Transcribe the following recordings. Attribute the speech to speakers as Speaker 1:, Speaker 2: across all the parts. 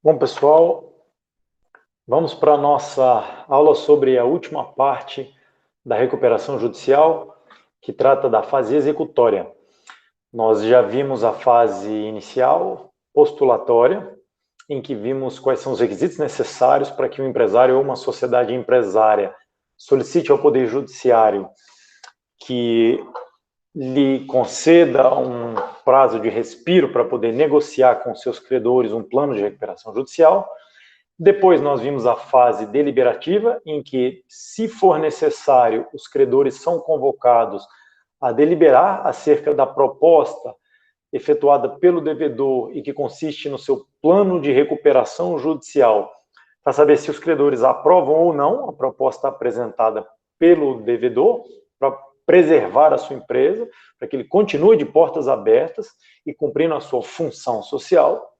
Speaker 1: Bom, pessoal, vamos para a nossa aula sobre a última parte da recuperação judicial, que trata da fase executória. Nós já vimos a fase inicial, postulatória, em que vimos quais são os requisitos necessários para que um empresário ou uma sociedade empresária solicite ao Poder Judiciário que lhe conceda um prazo de respiro para poder negociar com seus credores um plano de recuperação judicial. Depois nós vimos a fase deliberativa, em que, se for necessário, os credores são convocados a deliberar acerca da proposta efetuada pelo devedor e que consiste no seu plano de recuperação judicial, para saber se os credores aprovam ou não a proposta apresentada pelo devedor, para preservar a sua empresa, para que ele continue de portas abertas e cumprindo a sua função social.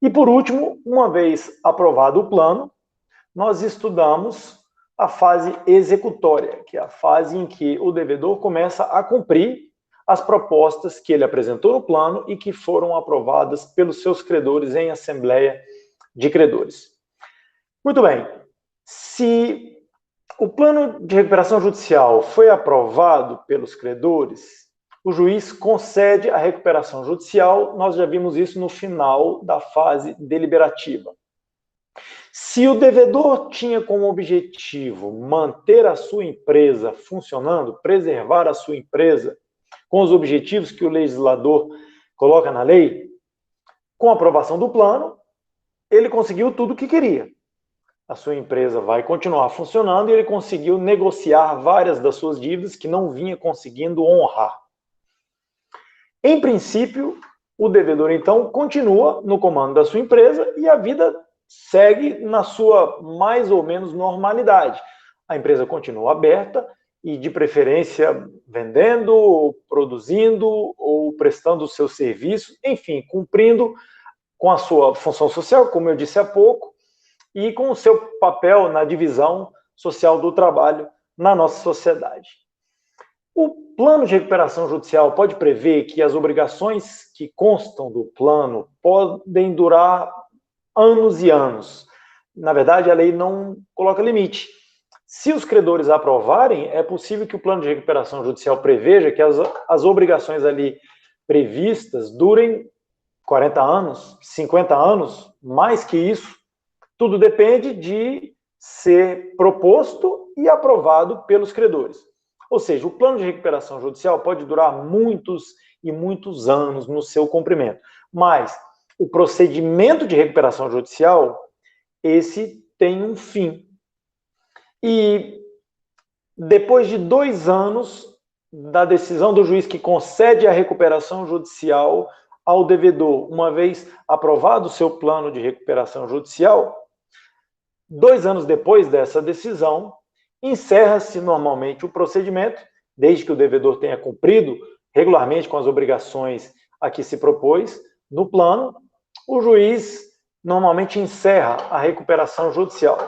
Speaker 1: E, por último, uma vez aprovado o plano, nós estudamos a fase executória, que é a fase em que o devedor começa a cumprir as propostas que ele apresentou no plano e que foram aprovadas pelos seus credores em assembleia de credores. Muito bem, se o plano de recuperação judicial foi aprovado pelos credores, o juiz concede a recuperação judicial. Nós já vimos isso no final da fase deliberativa. Se o devedor tinha como objetivo manter a sua empresa funcionando, preservar a sua empresa com os objetivos que o legislador coloca na lei, com a aprovação do plano, ele conseguiu tudo o que queria. A sua empresa vai continuar funcionando e ele conseguiu negociar várias das suas dívidas que não vinha conseguindo honrar. Em princípio, o devedor, então, continua no comando da sua empresa e a vida segue na sua mais ou menos normalidade. A empresa continua aberta e, de preferência, vendendo, ou produzindo ou prestando os seus serviços, enfim, cumprindo com a sua função social, como eu disse há pouco, e com o seu papel na divisão social do trabalho na nossa sociedade. O plano de recuperação judicial pode prever que as obrigações que constam do plano podem durar anos e anos. Na verdade, a lei não coloca limite. Se os credores aprovarem, é possível que o plano de recuperação judicial preveja que as obrigações ali previstas durem 40 anos, 50 anos, mais que isso. Tudo depende de ser proposto e aprovado pelos credores. Ou seja, o plano de recuperação judicial pode durar muitos e muitos anos no seu cumprimento. Mas o procedimento de recuperação judicial, esse tem um fim. E depois de 2 anos da decisão do juiz que concede a recuperação judicial ao devedor, uma vez aprovado o seu plano de recuperação judicial, 2 anos depois dessa decisão, encerra-se normalmente o procedimento, desde que o devedor tenha cumprido regularmente com as obrigações a que se propôs no plano, o juiz normalmente encerra a recuperação judicial.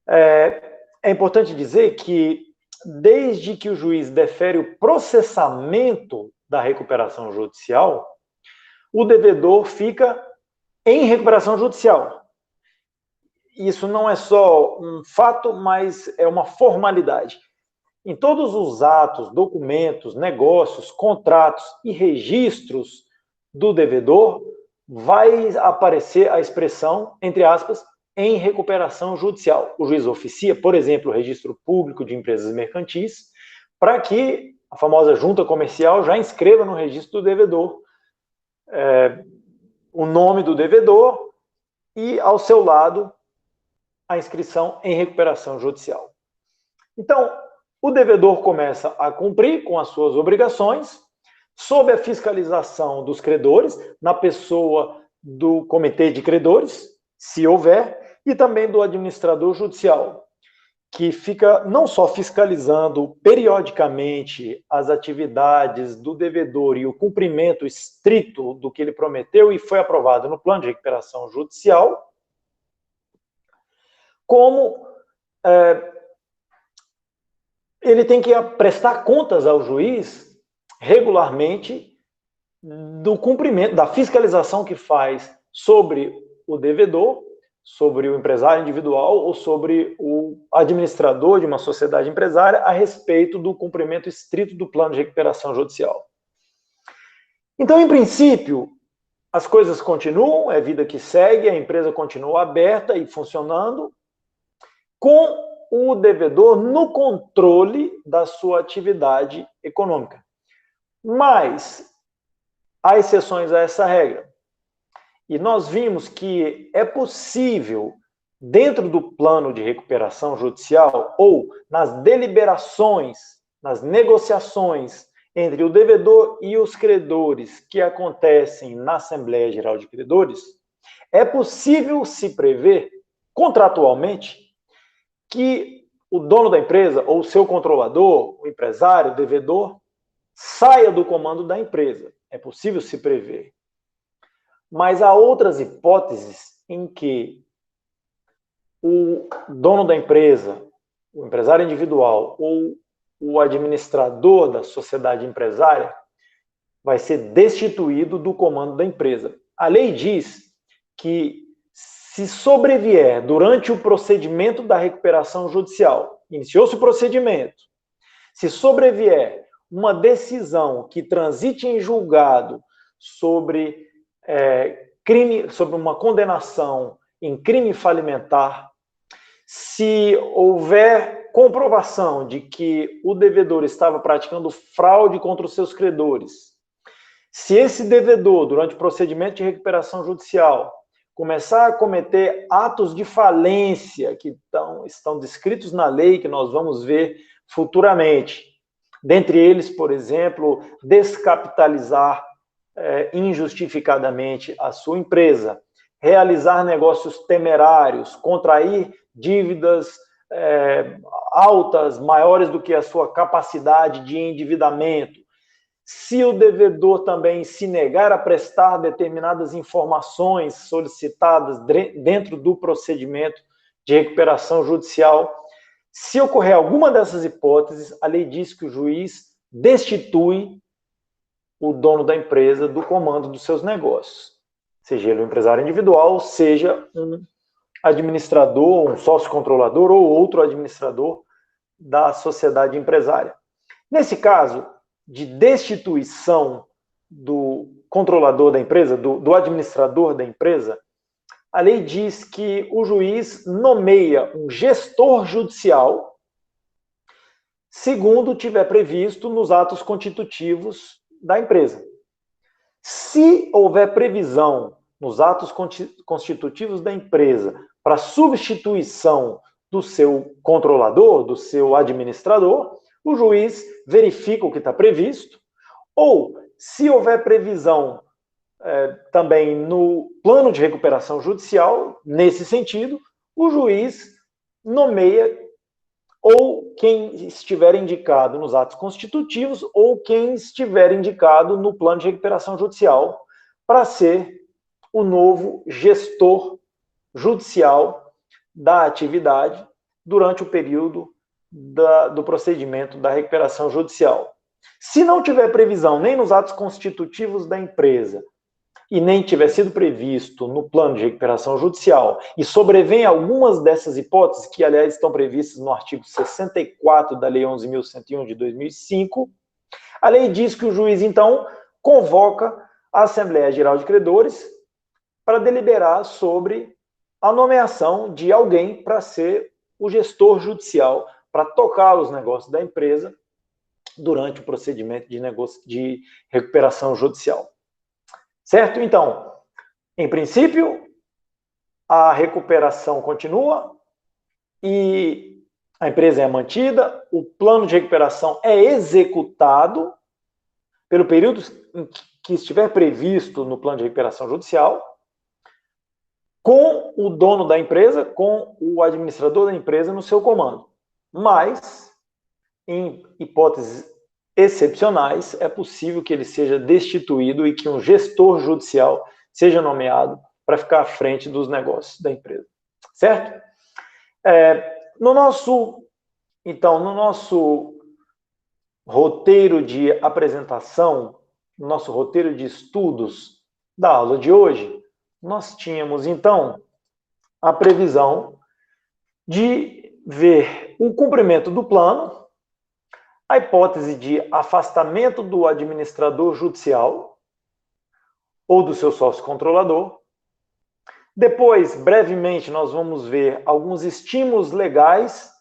Speaker 1: É importante dizer que, desde que o juiz defere o processamento da recuperação judicial, o devedor fica em recuperação judicial. Isso não é só um fato, mas é uma formalidade. Em todos os atos, documentos, negócios, contratos e registros do devedor, vai aparecer a expressão, entre aspas, em recuperação judicial. O juiz oficia, por exemplo, o registro público de empresas mercantis, para que a famosa junta comercial já inscreva no registro do devedor o nome do devedor e, ao seu lado, a inscrição em recuperação judicial. Então, o devedor começa a cumprir com as suas obrigações, sob a fiscalização dos credores, na pessoa do comitê de credores, se houver, e também do administrador judicial, que fica não só fiscalizando periodicamente as atividades do devedor e o cumprimento estrito do que ele prometeu e foi aprovado no plano de recuperação judicial, como ele tem que prestar contas ao juiz regularmente do cumprimento, da fiscalização que faz sobre o devedor, sobre o empresário individual ou sobre o administrador de uma sociedade empresária a respeito do cumprimento estrito do plano de recuperação judicial. Então, em princípio, as coisas continuam, é vida que segue, a empresa continua aberta e funcionando, com o devedor no controle da sua atividade econômica. Mas há exceções a essa regra. E nós vimos que é possível, dentro do plano de recuperação judicial ou nas deliberações, nas negociações entre o devedor e os credores que acontecem na Assembleia Geral de Credores, é possível se prever contratualmente que o dono da empresa ou o seu controlador, o empresário, o devedor, saia do comando da empresa. É possível se prever. Mas há outras hipóteses em que o dono da empresa, o empresário individual ou o administrador da sociedade empresária vai ser destituído do comando da empresa. A lei diz que se sobrevier durante o procedimento da recuperação judicial, iniciou-se o procedimento, se sobrevier uma decisão que transite em julgado sobre crime, sobre uma condenação em crime falimentar, se houver comprovação de que o devedor estava praticando fraude contra os seus credores, se esse devedor, durante o procedimento de recuperação judicial, começar a cometer atos de falência que estão descritos na lei, que nós vamos ver futuramente, dentre eles, por exemplo, descapitalizar injustificadamente a sua empresa, realizar negócios temerários, contrair dívidas altas, maiores do que a sua capacidade de endividamento. Se o devedor também se negar a prestar determinadas informações solicitadas dentro do procedimento de recuperação judicial, se ocorrer alguma dessas hipóteses, a lei diz que o juiz destitui o dono da empresa do comando dos seus negócios, seja ele um empresário individual, seja um administrador, um sócio controlador ou outro administrador da sociedade empresária. Nesse caso de destituição do controlador da empresa, do administrador da empresa, a lei diz que o juiz nomeia um gestor judicial, segundo tiver previsto nos atos constitutivos da empresa. Se houver previsão nos atos constitutivos da empresa para substituição do seu controlador, do seu administrador, o juiz verifica o que está previsto, ou se houver previsão também no plano de recuperação judicial, nesse sentido, o juiz nomeia ou quem estiver indicado nos atos constitutivos ou quem estiver indicado no plano de recuperação judicial para ser o novo gestor judicial da atividade durante o período do procedimento da recuperação judicial. Se não tiver previsão nem nos atos constitutivos da empresa e nem tiver sido previsto no plano de recuperação judicial e sobrevém algumas dessas hipóteses, que aliás estão previstas no artigo 64 da Lei 11.101 de 2005, a lei diz que o juiz, então, convoca a Assembleia Geral de Credores para deliberar sobre a nomeação de alguém para ser o gestor judicial, para tocar os negócios da empresa durante o procedimento de recuperação judicial. Certo? Então, em princípio, a recuperação continua e a empresa é mantida, o plano de recuperação é executado pelo período em que estiver previsto no plano de recuperação judicial, com o dono da empresa, com o administrador da empresa no seu comando. Mas, em hipóteses excepcionais, é possível que ele seja destituído e que um gestor judicial seja nomeado para ficar à frente dos negócios da empresa. Certo? No nosso roteiro de apresentação, no nosso roteiro de estudos da aula de hoje, nós tínhamos, então, a previsão de ver o cumprimento do plano, a hipótese de afastamento do administrador judicial ou do seu sócio controlador. Depois, brevemente, nós vamos ver alguns estímulos legais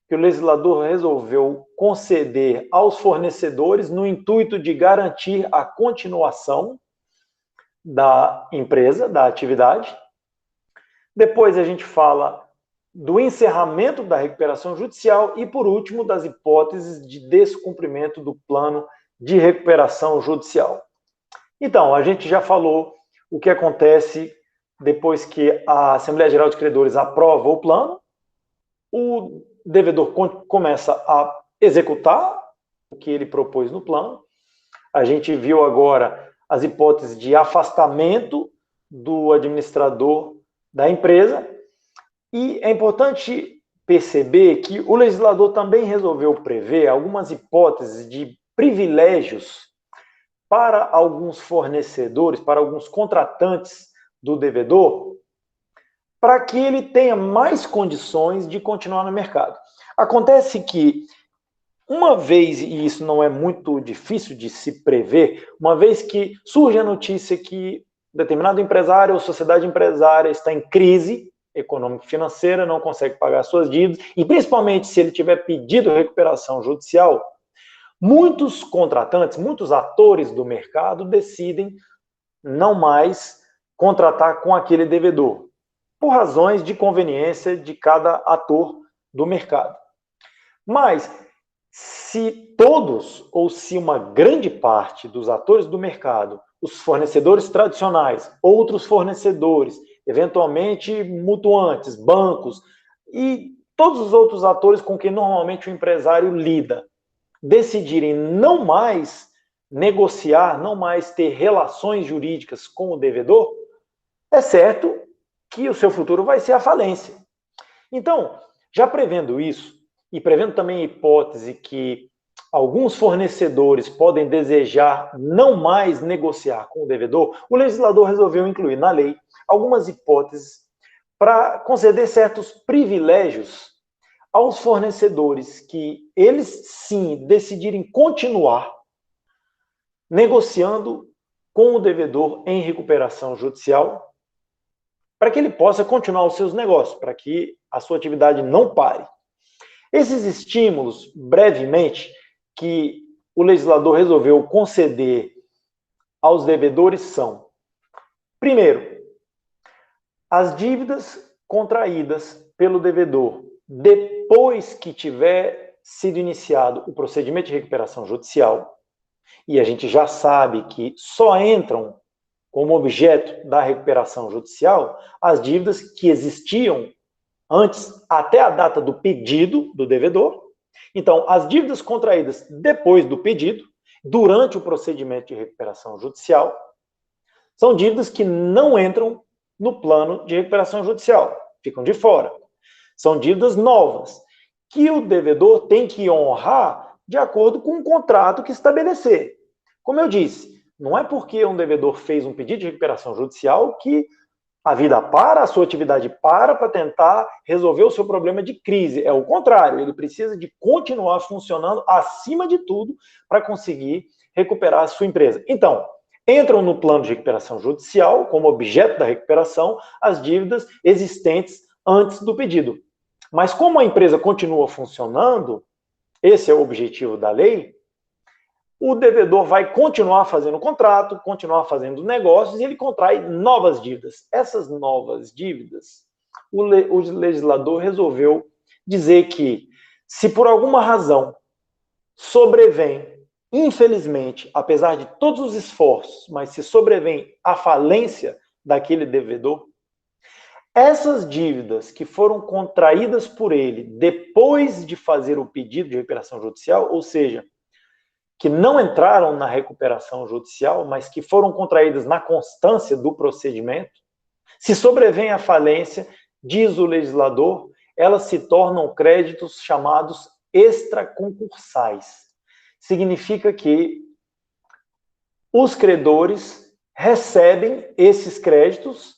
Speaker 1: que o legislador resolveu conceder aos fornecedores no intuito de garantir a continuação da empresa, da atividade. Depois a gente fala do encerramento da recuperação judicial e, por último, das hipóteses de descumprimento do plano de recuperação judicial. Então, a gente já falou o que acontece depois que a Assembleia Geral de Credores aprova o plano, o devedor começa a executar o que ele propôs no plano. A gente viu agora as hipóteses de afastamento do administrador da empresa. E é importante perceber que o legislador também resolveu prever algumas hipóteses de privilégios para alguns fornecedores, para alguns contratantes do devedor, para que ele tenha mais condições de continuar no mercado. Acontece que, uma vez, e isso não é muito difícil de se prever, uma vez que surge a notícia que determinado empresário ou sociedade empresária está em crise econômica e financeira, não consegue pagar suas dívidas, e principalmente se ele tiver pedido recuperação judicial, muitos contratantes, muitos atores do mercado decidem não mais contratar com aquele devedor, por razões de conveniência de cada ator do mercado. Mas, se todos, ou se uma grande parte dos atores do mercado, os fornecedores tradicionais, outros fornecedores, eventualmente mutuantes, bancos e todos os outros atores com quem normalmente o empresário lida, decidirem não mais negociar, não mais ter relações jurídicas com o devedor, é certo que o seu futuro vai ser a falência. Então, já prevendo isso, e prevendo também a hipótese que alguns fornecedores podem desejar não mais negociar com o devedor, o legislador resolveu incluir na lei algumas hipóteses para conceder certos privilégios aos fornecedores que eles sim decidirem continuar negociando com o devedor em recuperação judicial, para que ele possa continuar os seus negócios, para que a sua atividade não pare. Esses estímulos, brevemente, que o legislador resolveu conceder aos devedores são: primeiro, as dívidas contraídas pelo devedor depois que tiver sido iniciado o procedimento de recuperação judicial, e a gente já sabe que só entram como objeto da recuperação judicial as dívidas que existiam antes, até a data do pedido do devedor. Então, as dívidas contraídas depois do pedido, durante o procedimento de recuperação judicial, são dívidas que não entram no plano de recuperação judicial, ficam de fora. São dívidas novas, que o devedor tem que honrar de acordo com o contrato que estabelecer. Como eu disse, não é porque um devedor fez um pedido de recuperação judicial que a vida para, a sua atividade para tentar resolver o seu problema de crise. É o contrário, ele precisa de continuar funcionando acima de tudo para conseguir recuperar a sua empresa. Então, entram no plano de recuperação judicial, como objeto da recuperação, as dívidas existentes antes do pedido. Mas como a empresa continua funcionando, esse é o objetivo da lei, o devedor vai continuar fazendo contrato, continuar fazendo negócios e ele contrai novas dívidas. Essas novas dívidas, o legislador resolveu dizer que, se por alguma razão sobrevém, infelizmente, apesar de todos os esforços, mas se sobrevém a falência daquele devedor, essas dívidas que foram contraídas por ele depois de fazer o pedido de recuperação judicial, ou seja, que não entraram na recuperação judicial, mas que foram contraídas na constância do procedimento, se sobrevém a falência, diz o legislador, elas se tornam créditos chamados extraconcursais. Significa que os credores recebem esses créditos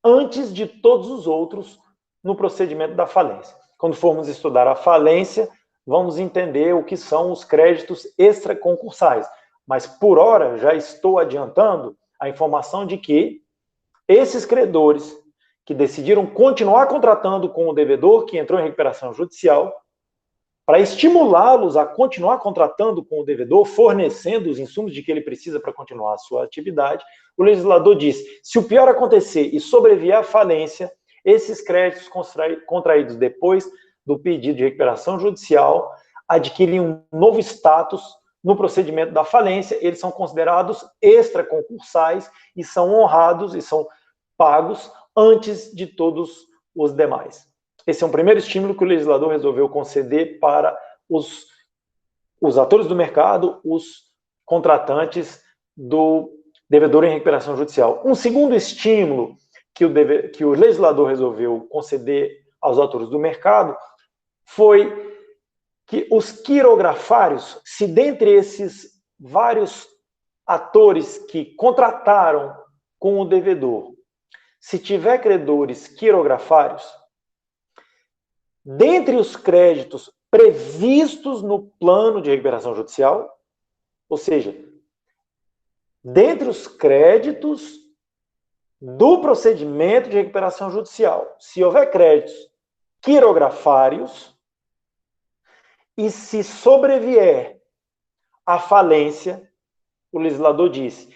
Speaker 1: antes de todos os outros no procedimento da falência. Quando formos estudar a falência, vamos entender o que são os créditos extraconcursais. Mas, por hora, já estou adiantando a informação de que esses credores que decidiram continuar contratando com o devedor que entrou em recuperação judicial, para estimulá-los a continuar contratando com o devedor, fornecendo os insumos de que ele precisa para continuar a sua atividade, o legislador diz, se o pior acontecer e sobrevier à falência, esses créditos contraídos depois do pedido de recuperação judicial adquirem um novo status no procedimento da falência, eles são considerados extraconcursais e são honrados e são pagos antes de todos os demais. Esse é um primeiro estímulo que o legislador resolveu conceder para os atores do mercado, os contratantes do devedor em recuperação judicial. Um segundo estímulo que o legislador resolveu conceder aos atores do mercado foi que os quirografários, se dentre esses vários atores que contrataram com o devedor, se tiver credores quirografários, dentre os créditos previstos no plano de recuperação judicial, ou seja, dentre os créditos do procedimento de recuperação judicial, se houver créditos quirografários e se sobrevier à falência, o legislador disse,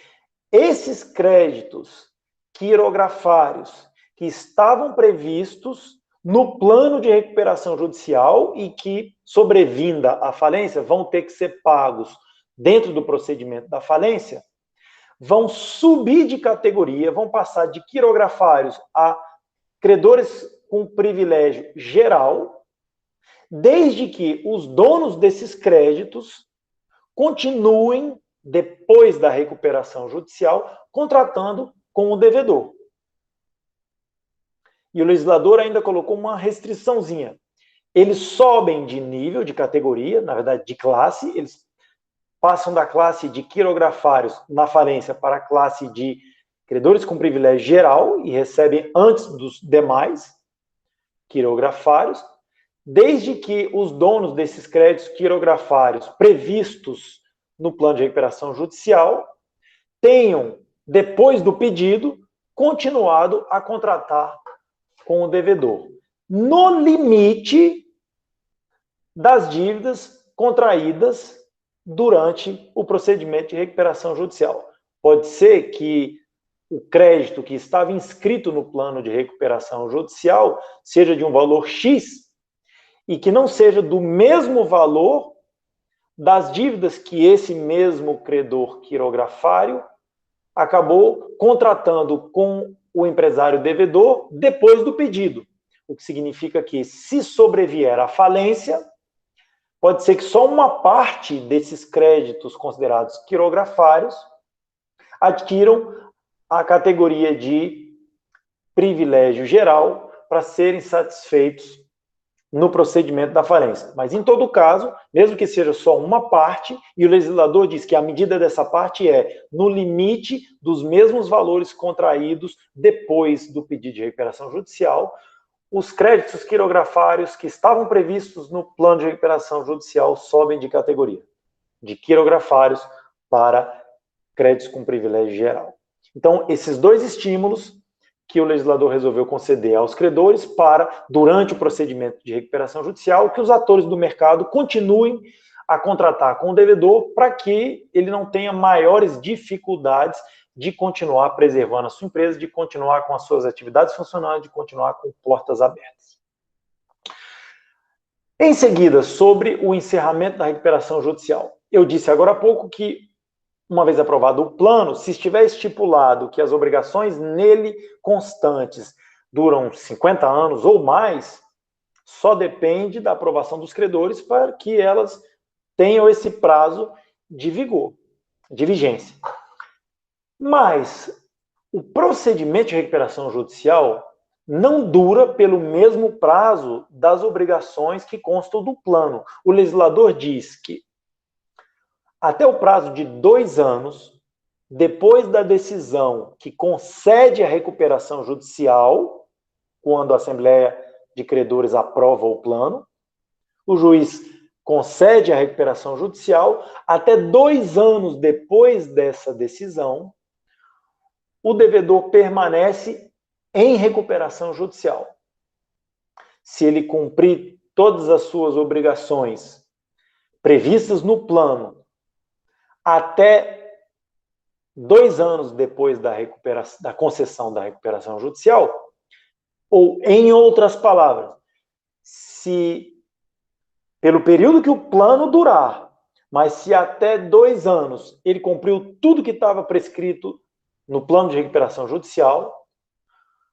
Speaker 1: esses créditos quirografários que estavam previstos no plano de recuperação judicial e que, sobrevinda à falência, vão ter que ser pagos dentro do procedimento da falência, vão subir de categoria, vão passar de quirografários a credores com privilégio geral, desde que os donos desses créditos continuem, depois da recuperação judicial, contratando com o devedor. E o legislador ainda colocou uma restriçãozinha. Eles sobem de nível, de categoria, na verdade, de classe, eles passam da classe de quirografários na falência para a classe de credores com privilégio geral e recebem antes dos demais quirografários, desde que os donos desses créditos quirografários previstos no plano de recuperação judicial tenham, depois do pedido, continuado a contratar com o devedor, no limite das dívidas contraídas durante o procedimento de recuperação judicial. Pode ser que o crédito que estava inscrito no plano de recuperação judicial seja de um valor X e que não seja do mesmo valor das dívidas que esse mesmo credor quirografário acabou contratando com o empresário devedor depois do pedido. O que significa que, se sobrevier à falência, pode ser que só uma parte desses créditos considerados quirografários adquiram a categoria de privilégio geral para serem satisfeitos no procedimento da falência. Mas, em todo caso, mesmo que seja só uma parte, e o legislador diz que a medida dessa parte é no limite dos mesmos valores contraídos depois do pedido de recuperação judicial, os créditos quirografários que estavam previstos no plano de recuperação judicial sobem de categoria, de quirografários para créditos com privilégio geral. Então, esses dois estímulos que o legislador resolveu conceder aos credores para, durante o procedimento de recuperação judicial, que os atores do mercado continuem a contratar com o devedor para que ele não tenha maiores dificuldades de continuar preservando a sua empresa, de continuar com as suas atividades funcionando, de continuar com portas abertas. Em seguida, sobre o encerramento da recuperação judicial. Eu disse agora há pouco que, uma vez aprovado o plano, se estiver estipulado que as obrigações nele constantes duram 50 anos ou mais, só depende da aprovação dos credores para que elas tenham esse prazo de vigor, de vigência. Mas o procedimento de recuperação judicial não dura pelo mesmo prazo das obrigações que constam do plano. O legislador diz que até o prazo de 2 anos, depois da decisão que concede a recuperação judicial, quando a Assembleia de Credores aprova o plano, o juiz concede a recuperação judicial, até 2 anos depois dessa decisão, o devedor permanece em recuperação judicial. Se ele cumprir todas as suas obrigações previstas no plano até 2 anos depois da concessão da recuperação judicial, ou, em outras palavras, se pelo período que o plano durar, mas se até 2 anos ele cumpriu tudo que estava prescrito no plano de recuperação judicial,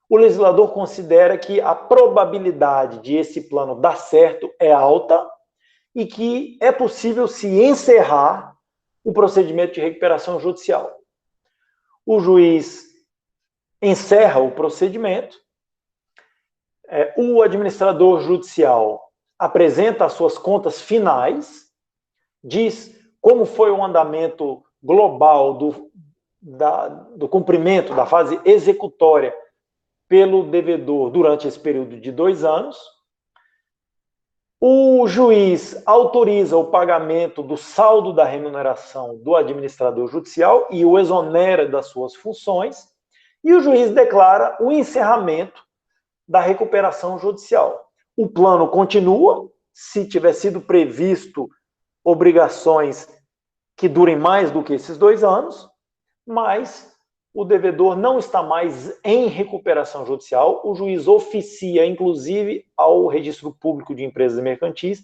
Speaker 1: o legislador considera que a probabilidade de esse plano dar certo é alta e que é possível se encerrar o procedimento de recuperação judicial. O juiz encerra o procedimento, o administrador judicial apresenta as suas contas finais, diz como foi o andamento global do cumprimento da fase executória pelo devedor durante esse período de 2 anos. O juiz autoriza o pagamento do saldo da remuneração do administrador judicial e o exonera das suas funções, e o juiz declara o encerramento da recuperação judicial. O plano continua, se tiver sido previsto obrigações que durem mais do que esses 2 anos, mas o devedor não está mais em recuperação judicial, o juiz oficia, inclusive, ao Registro Público de Empresas Mercantis,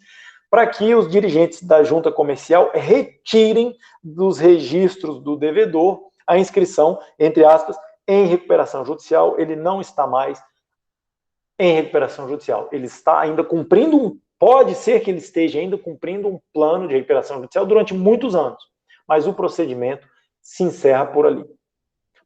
Speaker 1: para que os dirigentes da junta comercial retirem dos registros do devedor a inscrição, entre aspas, em recuperação judicial. Ele não está mais em recuperação judicial. Ele está ainda cumprindo pode ser que ele esteja ainda cumprindo um plano de recuperação judicial durante muitos anos, mas o procedimento se encerra por ali.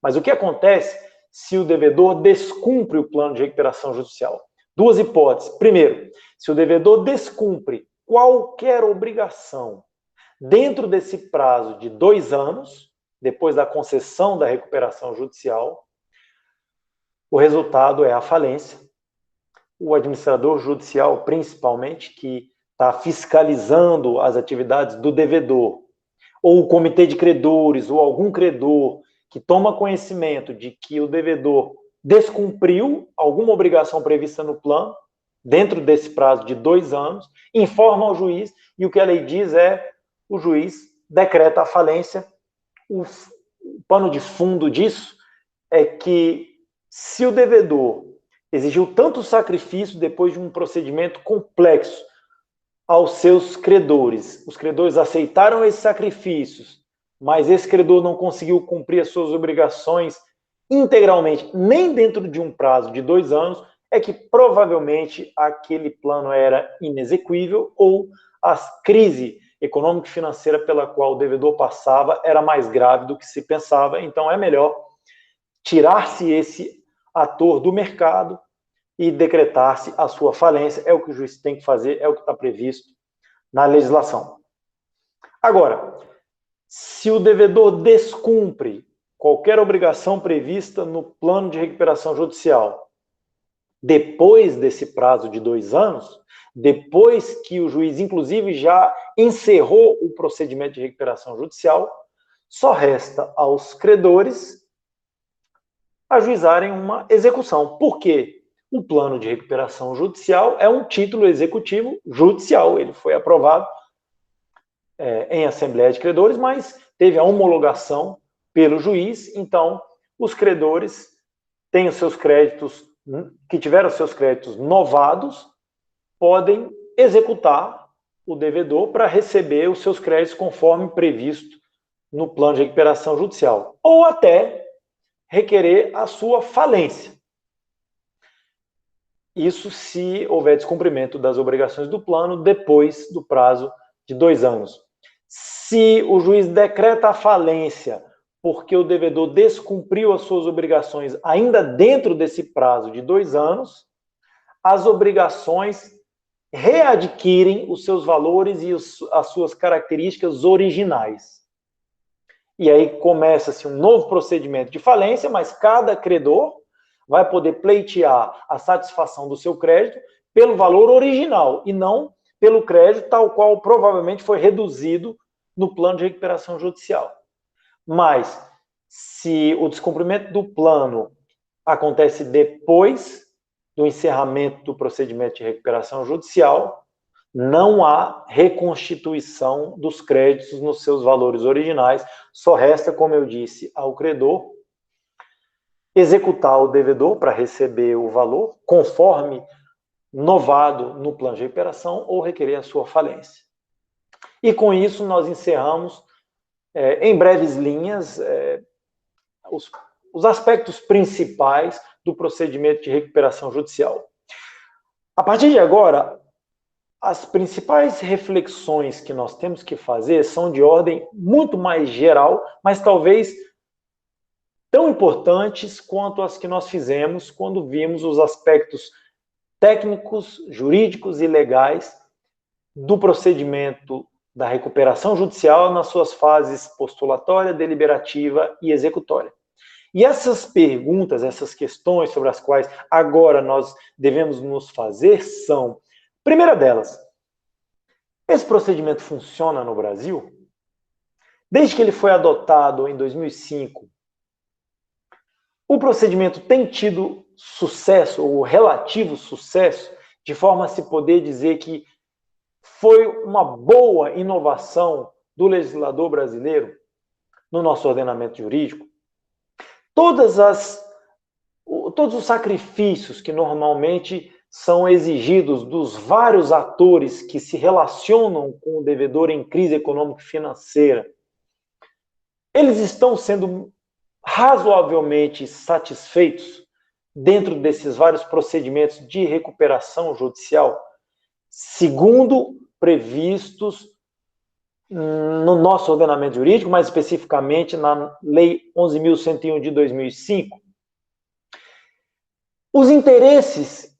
Speaker 1: Mas o que acontece se o devedor descumpre o plano de recuperação judicial? 2 hipóteses. Primeiro, se o devedor descumpre qualquer obrigação dentro desse prazo de 2 anos, depois da concessão da recuperação judicial, o resultado é a falência. O administrador judicial, principalmente, que está fiscalizando as atividades do devedor, ou o comitê de credores, ou algum credor que toma conhecimento de que o devedor descumpriu alguma obrigação prevista no plano, dentro desse prazo de 2 anos, informa ao juiz, e o que a lei diz é, o juiz decreta a falência. O pano de fundo disso é que, se o devedor exigiu tanto sacrifício depois de um procedimento complexo aos seus credores, os credores aceitaram esses sacrifícios, mas esse credor não conseguiu cumprir as suas obrigações integralmente, nem dentro de um prazo de 2 anos, é que provavelmente aquele plano era inexequível ou a crise econômica e financeira pela qual o devedor passava era mais grave do que se pensava. Então é melhor tirar-se esse ator do mercado e decretar-se a sua falência. É o que o juiz tem que fazer, é o que está previsto na legislação. Agora, se o devedor descumpre qualquer obrigação prevista no plano de recuperação judicial, depois desse prazo de 2 anos, depois que o juiz, inclusive, já encerrou o procedimento de recuperação judicial, só resta aos credores ajuizarem uma execução. Por quê? O plano de recuperação judicial é um título executivo judicial. Ele foi aprovado em Assembleia de Credores, mas teve a homologação pelo juiz. Então, os credores têm os seus créditos, que tiveram seus créditos novados, podem executar o devedor para receber os seus créditos conforme previsto no plano de recuperação judicial, ou até requerer a sua falência. Isso se houver descumprimento das obrigações do plano depois do prazo de 2 anos. Se o juiz decreta a falência porque o devedor descumpriu as suas obrigações ainda dentro desse prazo de 2 anos, as obrigações readquirem os seus valores e as suas características originais. e aí começa-se um novo procedimento de falência, mas cada credor vai poder pleitear a satisfação do seu crédito pelo valor original e não pelo crédito tal qual provavelmente foi reduzido no plano de recuperação judicial. Mas, se o descumprimento do plano acontece depois do encerramento do procedimento de recuperação judicial, não há reconstituição dos créditos nos seus valores originais, só resta, como eu disse, ao credor executar o devedor para receber o valor, conforme novado no plano de recuperação, ou requerer a sua falência. E com isso nós encerramos, em breves linhas, os aspectos principais do procedimento de recuperação judicial. A partir de agora, as principais reflexões que nós temos que fazer são de ordem muito mais geral, mas talvez tão importantes quanto as que nós fizemos quando vimos os aspectos técnicos, jurídicos e legais do procedimento da recuperação judicial nas suas fases postulatória, deliberativa e executória. E essas perguntas, essas questões sobre as quais agora nós devemos nos fazer são: primeira delas, esse procedimento funciona no Brasil? Desde que ele foi adotado em 2005, o procedimento tem tido sucesso, ou relativo sucesso, de forma a se poder dizer que foi uma boa inovação do legislador brasileiro no nosso ordenamento jurídico? Todos os sacrifícios que normalmente são exigidos dos vários atores que se relacionam com o devedor em crise econômico-financeira, eles estão sendo razoavelmente satisfeitos dentro desses vários procedimentos de recuperação judicial, segundo previstos no nosso ordenamento jurídico, mais especificamente na Lei 11.101 de 2005. Os interesses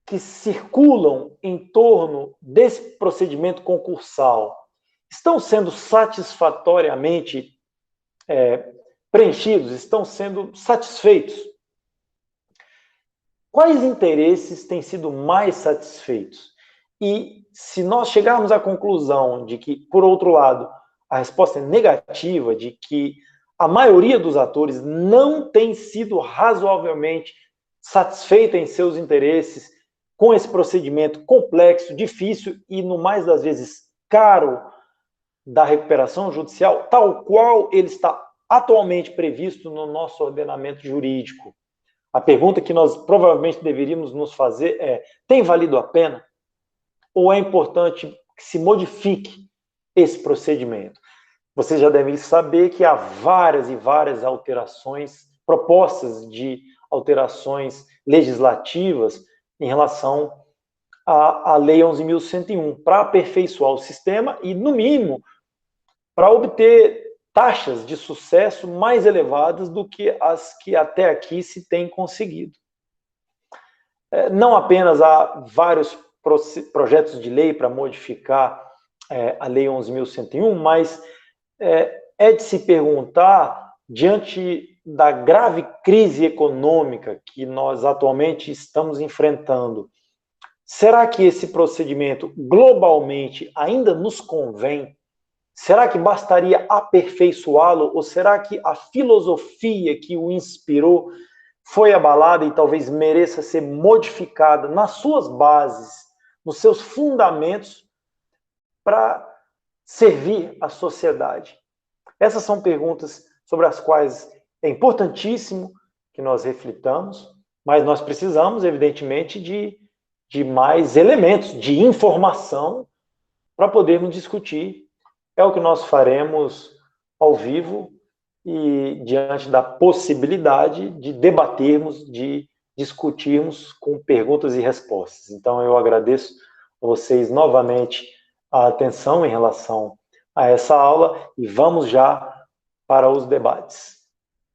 Speaker 1: que circulam em torno desse procedimento concursal estão sendo satisfatoriamente preenchidos, estão sendo satisfeitos? Quais interesses têm sido mais satisfeitos? E se nós chegarmos à conclusão de que, por outro lado, a resposta é negativa, de que a maioria dos atores não tem sido razoavelmente satisfeita em seus interesses com esse procedimento complexo, difícil e, no mais das vezes, caro da recuperação judicial, tal qual ele está atualmente previsto no nosso ordenamento jurídico, a pergunta que nós provavelmente deveríamos nos fazer é: tem valido a pena? Ou é importante que se modifique esse procedimento? Vocês já devem saber que há várias e várias alterações, propostas de alterações legislativas em relação à Lei 11.101, para aperfeiçoar o sistema e, no mínimo, para obter taxas de sucesso mais elevadas do que as que até aqui se tem conseguido. Não apenas há vários projetos de lei para modificar a Lei 11.101, mas é de se perguntar, diante da grave crise econômica que nós atualmente estamos enfrentando, será que esse procedimento globalmente ainda nos convém? Será que bastaria aperfeiçoá-lo, ou será que a filosofia que o inspirou foi abalada e talvez mereça ser modificada nas suas bases, nos seus fundamentos, para servir a sociedade? Essas são perguntas sobre as quais é importantíssimo que nós reflitamos, mas nós precisamos, evidentemente, de mais elementos, de informação, para podermos discutir. É o que nós faremos ao vivo e diante da possibilidade de debatermos, de discutirmos com perguntas e respostas. Então, eu agradeço a vocês novamente a atenção em relação a essa aula e vamos já para os debates.